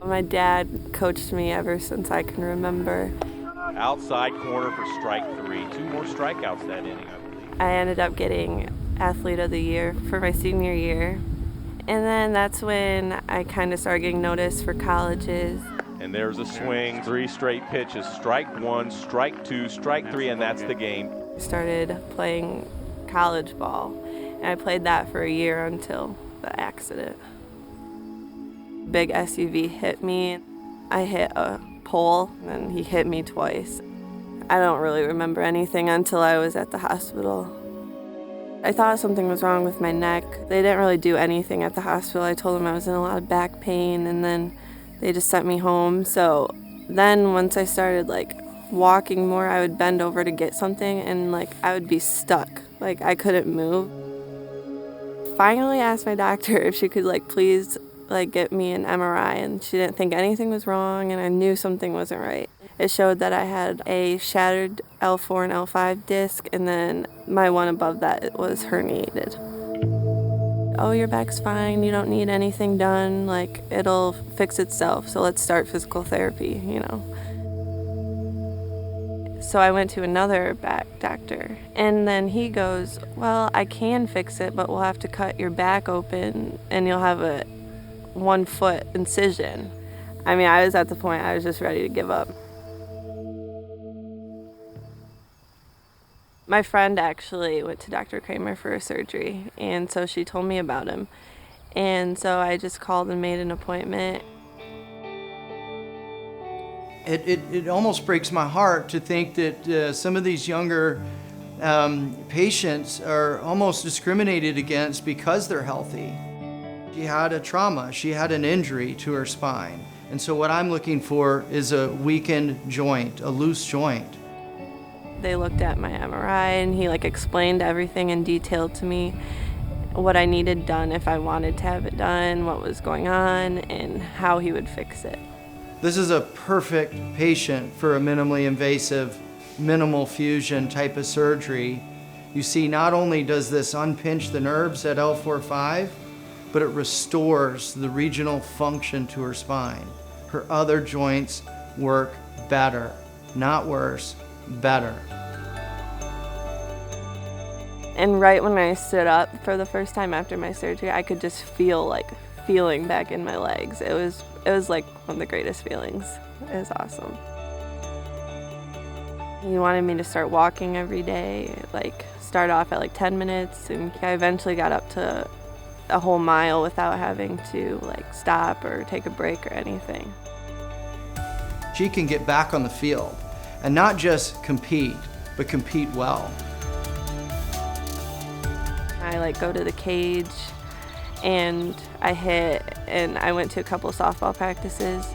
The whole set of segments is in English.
My dad coached me ever since I can remember. Outside corner for strike 3. 2 more strikeouts that inning, I believe. I ended up getting Athlete of the Year for my senior year. And then that's when I kind of started getting noticed for colleges. And there's a swing, 3 straight pitches. Strike 1, strike 2, strike 3, and that's the game. I started playing college ball, and I played that for a year until the accident. Big SUV hit me. I hit a pole, and he hit me twice. I don't really remember anything until I was at the hospital. I thought something was wrong with my neck. They didn't really do anything at the hospital. I told them I was in a lot of back pain, and then they just sent me home. So then once I started walking more, I would bend over to get something, and I would be stuck. I couldn't move. Finally asked my doctor if she could please get me an MRI, and she didn't think anything was wrong, and I knew something wasn't right. It showed that I had a shattered L4 and L5 disc, and then my one above that was herniated. Oh, your back's fine, you don't need anything done, it'll fix itself, so let's start physical therapy, So I went to another back doctor, and then he goes, well, I can fix it, but we'll have to cut your back open, and you'll have a 1-foot incision. I was at the point I was just ready to give up. My friend actually went to Dr. Kramer for a surgery, and so she told me about him. And so I just called and made an appointment. It almost breaks my heart to think that some of these younger patients are almost discriminated against because they're healthy. She had a trauma, she had an injury to her spine. And so what I'm looking for is a weakened joint, a loose joint. They looked at my MRI, and he explained everything in detail to me, what I needed done if I wanted to have it done, what was going on, and how he would fix it. This is a perfect patient for a minimally invasive, minimal fusion type of surgery. You see, not only does this unpinch the nerves at L4-5, but it restores the regional function to her spine. Her other joints work better, not worse, better. And right when I stood up for the first time after my surgery, I could just feel feeling back in my legs. It was one of the greatest feelings. It was awesome. He wanted me to start walking every day, start off at 10 minutes, and I eventually got up to a whole mile without having to stop or take a break or anything. She can get back on the field and not just compete, but compete well. I go to the cage and I hit, and I went to a couple softball practices.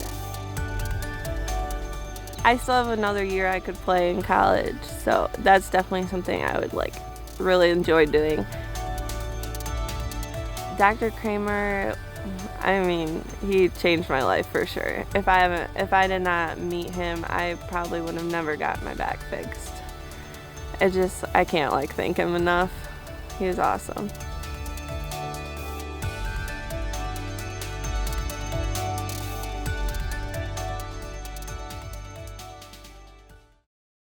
I still have another year I could play in college, so that's definitely something I would really enjoy doing. Dr. Kramer, he changed my life for sure. If I did not meet him, I probably would have never got my back fixed. I can't thank him enough. He was awesome.